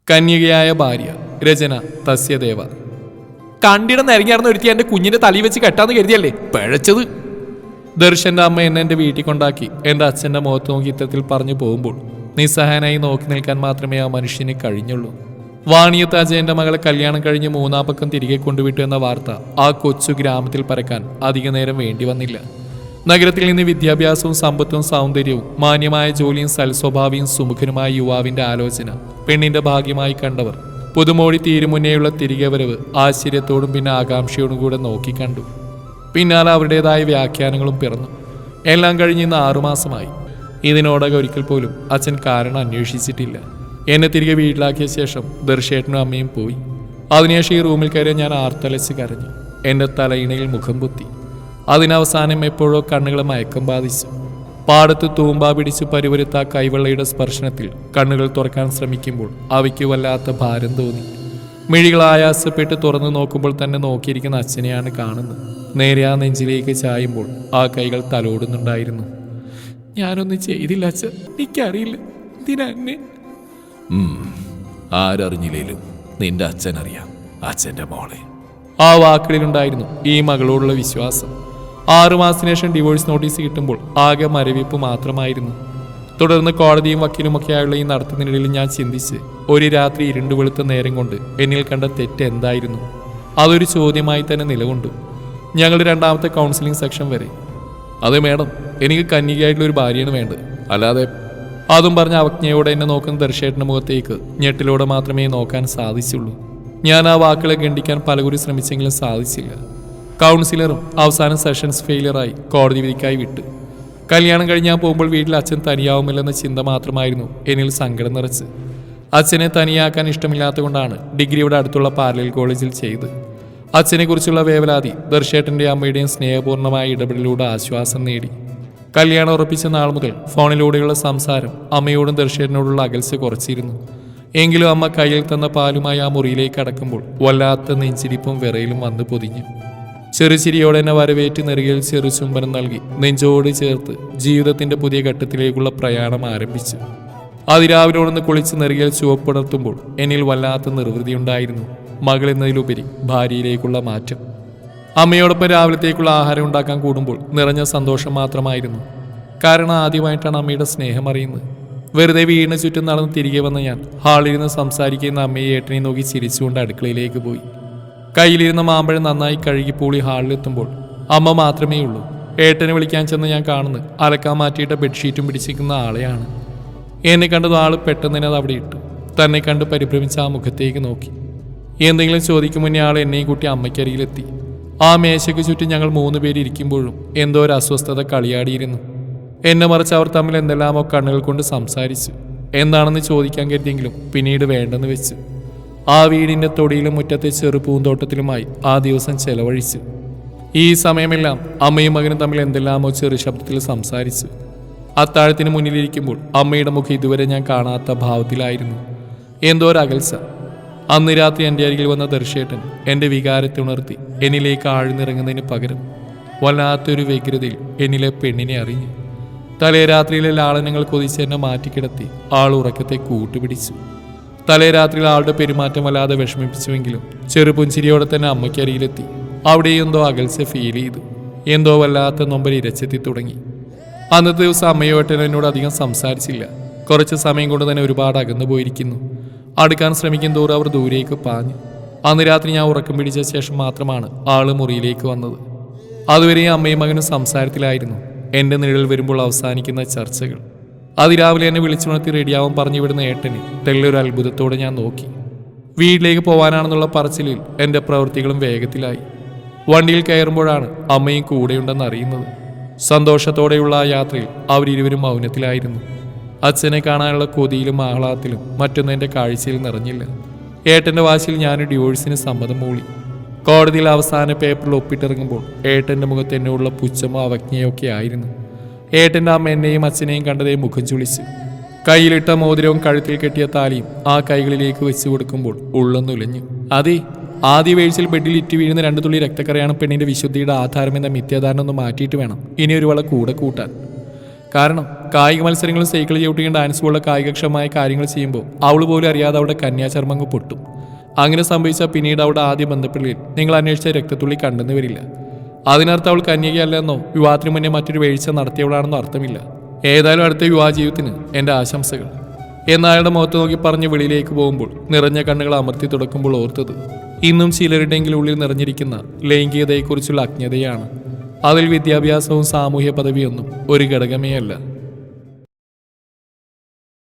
കന്യകയായ ഭാര്യ. രചന തസ്യദേവ. കണ്ടിടം നിരങ്ങിയാർന്ന് ഒരുത്തി എന്റെ കുഞ്ഞിന്റെ തലയിൽ വെച്ച് കെട്ടാന്ന് കരുതിയല്ലേ പിഴച്ചത്. ദർശന്റെ അമ്മ എന്നെ വീട്ടിൽ കൊണ്ടാക്കി എന്റെ അച്ഛന്റെ മുഖത്ത് നോക്കി ഇത്തരത്തിൽ പറഞ്ഞു പോകുമ്പോൾ നിസ്സഹായനായി നോക്കി നിൽക്കാൻ മാത്രമേ ആ മനുഷ്യന് കഴിഞ്ഞുള്ളൂ. വാണിയത്ത് അജയന്റെ മകളെ കല്യാണം കഴിഞ്ഞ് മൂന്നാം പക്കം തിരികെ കൊണ്ടുവിട്ടു എന്ന വാർത്ത ആ കൊച്ചു ഗ്രാമത്തിൽ പരക്കാൻ അധിക നേരം വേണ്ടി വന്നില്ല. നഗരത്തിൽ നിന്ന് വിദ്യാഭ്യാസവും സമ്പത്തും സൗന്ദര്യവും മാന്യമായ ജോലിയും സൽസ്വഭാവിയും സുമുഖനുമായ യുവാവിന്റെ ആലോചന പെണ്ണിന്റെ ഭാഗ്യമായി കണ്ടവർ പുതുമോടി തീരുമുന്നേയുള്ള തിരികെ വരവ് ആശ്ചര്യത്തോടും പിന്നെ ആകാംക്ഷയോടും കൂടെ നോക്കിക്കണ്ടു. പിന്നാലെ അവരുടേതായ വ്യാഖ്യാനങ്ങളും പിറന്നു. എല്ലാം കഴിഞ്ഞ് ഇന്ന് 6 മാസമായി. ഇതിനോടകം ഒരിക്കൽ പോലും അച്ഛൻ കാരണം അന്വേഷിച്ചിട്ടില്ല. എന്നെ തിരികെ വീട്ടിലാക്കിയ ശേഷം ദർശേട്ടനും അമ്മയും പോയി. അതിനുശേഷം ഈ റൂമിൽ കയറി ഞാൻ ആർത്തലച്ച് കരഞ്ഞു. എൻ്റെ തലയിണയിൽ മുഖം പൊത്തി. അതിനവസാനം എപ്പോഴോ കണ്ണുകളെ മയക്കം ബാധിച്ചു. പാടത്ത് തൂമ്പ പിടിച്ചു പരിവരുത്ത കൈവെള്ളയുടെ സ്പർശനത്തിൽ കണ്ണുകൾ തുറക്കാൻ ശ്രമിക്കുമ്പോൾ അവയ്ക്ക് വല്ലാത്ത ഭാരം തോന്നി. മിഴികൾ ആയാസപ്പെട്ട് തുറന്നു നോക്കുമ്പോൾ തന്നെ നോക്കിയിരിക്കുന്ന അച്ഛനെയാണ് കാണുന്നത്. നേരെ ആ നെഞ്ചിലേക്ക് ചായുമ്പോൾ ആ കൈകൾ തലോടുന്നുണ്ടായിരുന്നു. ഞാനൊന്നും ചെയ്തില്ല അച്ഛ, എനിക്കറിയില്ല ഇതിനെ. ആരറിഞ്ഞില്ലേലും നിന്റെ അച്ഛനറിയാം, അച്ഛൻ്റെ മോളെ. ആ വാക്കുകളിലുണ്ടായിരുന്നു ഈ മകളോടുള്ള വിശ്വാസം. 6 മാസത്തിന് ശേഷം ഡിവോഴ്സ് നോട്ടീസ് കിട്ടുമ്പോൾ ആകെ മരവിപ്പ് മാത്രമായിരുന്നു. തുടർന്ന് കോടതിയും വക്കീലുമൊക്കെയായുള്ള ഈ നടത്തുന്നതിനിടയിൽ ഞാൻ ചിന്തിച്ച് ഒരു രാത്രി ഇരുണ്ടു വെളുത്ത നേരം കൊണ്ട് എന്നിൽ കണ്ട തെറ്റ് എന്തായിരുന്നു. അതൊരു ചോദ്യമായി തന്നെ നിലകൊണ്ടു. ഞങ്ങളുടെ 2ാമത്തെ കൗൺസിലിംഗ് സെക്ഷൻ വരെ. അതെ മേഡം, എനിക്ക് കന്യകയായിട്ടുള്ള ഒരു ഭാര്യയാണ് വേണ്ടത്, അല്ലാതെ. അതും പറഞ്ഞ അവജ്ഞയോടെ എന്നെ നോക്കുന്ന ദർശേട്ടൻ്റെ മുഖത്തേക്ക് ഞെട്ടിലൂടെ മാത്രമേ നോക്കാൻ സാധിച്ചുള്ളൂ. ഞാൻ ആ വാക്കുകളെ ഖണ്ഡിക്കാൻ പലകുറി ശ്രമിച്ചെങ്കിലും സാധിച്ചില്ല. കൗൺസിലറും അവസാനം സെഷൻസ് ഫെയിലിയറായി കോടതി വിധിക്കായി വിട്ടു. കല്യാണം കഴിഞ്ഞാൽ പോകുമ്പോൾ വീട്ടിൽ അച്ഛൻ തനിയാവുമില്ലെന്ന ചിന്ത മാത്രമായിരുന്നു എന്നിൽ സങ്കടം നിറച്ച്. അച്ഛനെ തനിയാക്കാൻ ഇഷ്ടമില്ലാത്തതുകൊണ്ടാണ് ഡിഗ്രിയുടെ അടുത്തുള്ള പാരലൽ കോളേജിൽ ചെയ്ത്. അച്ഛനെക്കുറിച്ചുള്ള വേവലാതി ദർശേട്ടൻ്റെ അമ്മയുടെയും സ്നേഹപൂർണ്ണമായ ഇടപെടലിലൂടെ ആശ്വാസം നേടി. കല്യാണം ഉറപ്പിച്ച നാൾ മുതൽ ഫോണിലൂടെയുള്ള സംസാരം അമ്മയോടും ദർശേട്ടനോടുള്ള അകൽച്ച കുറച്ചിരുന്നു. എങ്കിലും അമ്മ കയ്യിൽ തന്ന പാലുമായി ആ മുറിയിലേക്ക് അടക്കുമ്പോൾ വല്ലാത്ത നെഞ്ചിരിപ്പും വിറയിലും വന്ന് പൊതിഞ്ഞു. ചെറുചിരിയോടെ എന്നെ വരവേറ്റ് നെറുകയിൽ ചെറു ചുംബനം നൽകി നെഞ്ചോട് ചേർത്ത് ജീവിതത്തിന്റെ പുതിയ ഘട്ടത്തിലേക്കുള്ള പ്രയാണം ആരംഭിച്ചു. അതിരാവിലോടൊന്ന് കുളിച്ച് നെറുകയിൽ ചുവപ്പുണർത്തുമ്പോൾ എന്നിൽ വല്ലാത്ത നിർവൃതിയുണ്ടായിരുന്നു. മകൾ എന്നതിലുപരി ഭാര്യയിലേക്കുള്ള മാറ്റം. അമ്മയോടൊപ്പം രാവിലത്തേക്കുള്ള ആഹാരം ഉണ്ടാക്കാൻ കൂടുമ്പോൾ നിറഞ്ഞ സന്തോഷം മാത്രമായിരുന്നു. കാരണം ആദ്യമായിട്ടാണ് അമ്മയുടെ സ്നേഹം അറിയുന്നത്. വെറുതെ വീടിന് ചുറ്റും നടന്ന് തിരികെ വന്ന ഞാൻ ഹാളിലിരുന്ന് സംസാരിക്കുന്ന അമ്മയെ ഏട്ടനെ നോക്കി ചിരിച്ചുകൊണ്ട് അടുക്കളയിലേക്ക് പോയി. കയ്യിലിരുന്ന മാമ്പഴം നന്നായി കഴുകിപ്പൂളി ഹാളിലെത്തുമ്പോൾ അമ്മ മാത്രമേ ഉള്ളൂ. ഏട്ടനെ വിളിക്കാൻ ചെന്ന് ഞാൻ കാണുന്നത് അലക്കാൻ മാറ്റിയിട്ട ബെഡ്ഷീറ്റും പിടിച്ചിരിക്കുന്ന ആളെയാണ്. എന്നെ കണ്ടത് ആൾ പെട്ടെന്ന് തന്നെ അത് അവിടെ ഇട്ടു. തന്നെ കണ്ട് പരിഭ്രമിച്ച ആ മുഖത്തേക്ക് നോക്കി. എന്തെങ്കിലും ചോദിക്കും മുന്നേ ആൾ എന്നെയും കൂട്ടി അമ്മയ്ക്കരികിലെത്തി. ആ മേശയ്ക്ക് ചുറ്റും ഞങ്ങൾ 3 പേര് ഇരിക്കുമ്പോഴും എന്തോ ഒരു അസ്വസ്ഥത കളിയാടിയിരുന്നു. എന്നെ മറിച്ച് അവർ തമ്മിൽ എന്തെല്ലാമോ കണ്ണുകൾ കൊണ്ട് സംസാരിച്ചു. എന്താണെന്ന് ചോദിക്കാൻ കരുതിയെങ്കിലും പിന്നീട് വേണ്ടെന്ന് വെച്ചു. ആ വീടിൻ്റെ തൊടിയിലും മുറ്റത്തെ ചെറു പൂന്തോട്ടത്തിലുമായി ആ ദിവസം ചെലവഴിച്ചു. ഈ സമയമെല്ലാം അമ്മയും മകനും തമ്മിൽ എന്തെല്ലാമോ ചെറു ശബ്ദത്തിൽ സംസാരിച്ചു. അത്താഴത്തിന് മുന്നിലിരിക്കുമ്പോൾ അമ്മയുടെ മുഖം ഇതുവരെ ഞാൻ കാണാത്ത ഭാവത്തിലായിരുന്നു. എന്തോ ഒരു അകൽച്ച. അന്ന് രാത്രി എൻ്റെ അരികിൽ വന്ന ദർശേട്ടൻ എൻ്റെ വികാരത്തെ ഉണർത്തി എന്നിലേക്ക് ആഴ്ന്നിറങ്ങുന്നതിന് പകരം വല്ലാത്തൊരു വ്യഗ്രതയിൽ എന്നിലെ പെണ്ണിനെ അറിഞ്ഞു. തലേ രാത്രിയിലെ ലാളനങ്ങൾ കൊതിച്ച് എന്നെ മാറ്റിക്കിടത്തി ആൾ ഉറക്കത്തെ കൂട്ടുപിടിച്ചു. തലേ രാത്രിയിൽ ആളുടെ പെരുമാറ്റം വല്ലാതെ വിഷമിപ്പിച്ചുവെങ്കിലും ചെറുപുഞ്ചിരിയോടെ തന്നെ അമ്മയ്ക്കരികിലെത്തി. അവിടെ എന്തോ അകൽച്ച ഫീൽ ചെയ്തു. എന്തോ വല്ലാത്ത നൊമ്പൽ ഇരച്ചെത്തി തുടങ്ങി. അന്നത്തെ ദിവസം അമ്മയോട്ടൻ എന്നോട് അധികം സംസാരിച്ചില്ല. കുറച്ച് സമയം കൊണ്ട് തന്നെ ഒരുപാട് അകന്നു പോയിരിക്കുന്നു. അടുക്കാൻ ശ്രമിക്കും തോറും അവർ ദൂരേക്ക് പാഞ്ഞു. അന്ന് രാത്രി ഞാൻ ഉറക്കം പിടിച്ച ശേഷം മാത്രമാണ് ആള് മുറിയിലേക്ക് വന്നത്. അതുവരെ അമ്മയും മകനും സംസാരത്തിലായിരുന്നു. എൻ്റെ നിഴൽ വരുമ്പോൾ അവസാനിക്കുന്ന ചർച്ചകൾ. അതിരാവിലെ എന്നെ വിളിച്ചുണർത്തി റെഡിയാവാൻ പറഞ്ഞു വിടുന്ന ഏട്ടന് തെല്ലൊരു അത്ഭുതത്തോടെ ഞാൻ നോക്കി. വീട്ടിലേക്ക് പോകാനാണെന്നുള്ള പറച്ചിലിൽ എൻ്റെ പ്രവൃത്തികളും വേഗത്തിലായി. വണ്ടിയിൽ കയറുമ്പോഴാണ് അമ്മയും കൂടെയുണ്ടെന്ന് അറിയുന്നത്. സന്തോഷത്തോടെയുള്ള ആ യാത്രയിൽ അവരിരുവരും മൗനത്തിലായിരുന്നു. അച്ഛനെ കാണാനുള്ള കൊതിയിലും ആഹ്ലാദത്തിലും മറ്റൊന്നും എൻ്റെ കാഴ്ചയിൽ നിറഞ്ഞില്ല. ഏട്ടൻ്റെ വാശിയിൽ ഞാനൊരു ഡിവോഴ്സിന് സമ്മതം മൂളി. കോടതിയിൽ അവസാന പേപ്പറിൽ ഒപ്പിട്ടിറങ്ങുമ്പോൾ ഏട്ടൻ്റെ മുഖത്ത് എന്നോടുള്ള പുച്ഛമോ അവജ്ഞയോ ഒക്കെ ആയിരുന്നു. ഏട്ടൻ്റെ അമ്മ എന്നെയും അച്ഛനെയും കണ്ടതേ മുഖം ചുളിച്ചു. കയ്യിലിട്ട മോതിരവും കഴുത്തിൽ കെട്ടിയ താലിയും ആ കൈകളിലേക്ക് വെച്ചു കൊടുക്കുമ്പോൾ ഉള്ളൊന്നുലഞ്ഞു. അതെ, ആദ്യ വീഴ്ചയിൽ ബെഡിൽ ഇറ്റ് വീഴുന്ന 2 തുള്ളി രക്തക്കറയാണ് പെണ്ണിൻ്റെ വിശുദ്ധിയുടെ ആധാരമെന്ന മിഥ്യാധാരണ ഒന്ന് മാറ്റിയിട്ട് വേണം ഇനി ഒരു വള കൂടെ കൂട്ടാൻ. കാരണം കായിക മത്സരങ്ങളും സൈക്കിൾ ചവിട്ടുകയും ഡാൻസ് പോലുള്ള കായികക്ഷമമായ കാര്യങ്ങൾ ചെയ്യുമ്പോൾ അവൾ പോലും അറിയാതെ അവിടെ കന്യാചർമ്മങ്ങ് പൊട്ടും. അങ്ങനെ സംഭവിച്ചാൽ പിന്നീട് അവിടെ ആദ്യ ബന്ധപ്പെടലിൽ നിങ്ങൾ അന്വേഷിച്ച രക്തത്തുള്ളി കണ്ടെന്ന് വരില്ല. അതിനർത്ഥം അവൾ കന്യകയല്ലെന്നോ വിവാഹത്തിന് മുന്നേ മറ്റൊരു വീഴ്ച നടത്തിയവളാണെന്നോ അർത്ഥമില്ല. ഏതായാലും അടുത്ത വിവാഹ ജീവിതത്തിന് എൻ്റെ ആശംസകൾ എന്ന് അയാളുടെ മുഖത്ത് നോക്കി പറഞ്ഞ് വെളിയിലേക്ക് പോകുമ്പോൾ നിറഞ്ഞ കണ്ണുകൾ അമർത്തി തുടക്കുമ്പോൾ ഓർത്തത് ഇന്നും ചിലരുടെയെങ്കിലും ഉള്ളിൽ നിറഞ്ഞിരിക്കുന്ന ലൈംഗികതയെക്കുറിച്ചുള്ള അജ്ഞതയാണ്. അതിൽ വിദ്യാഭ്യാസവും സാമൂഹ്യ പദവിയൊന്നും ഒരു ഘടകമേ അല്ല.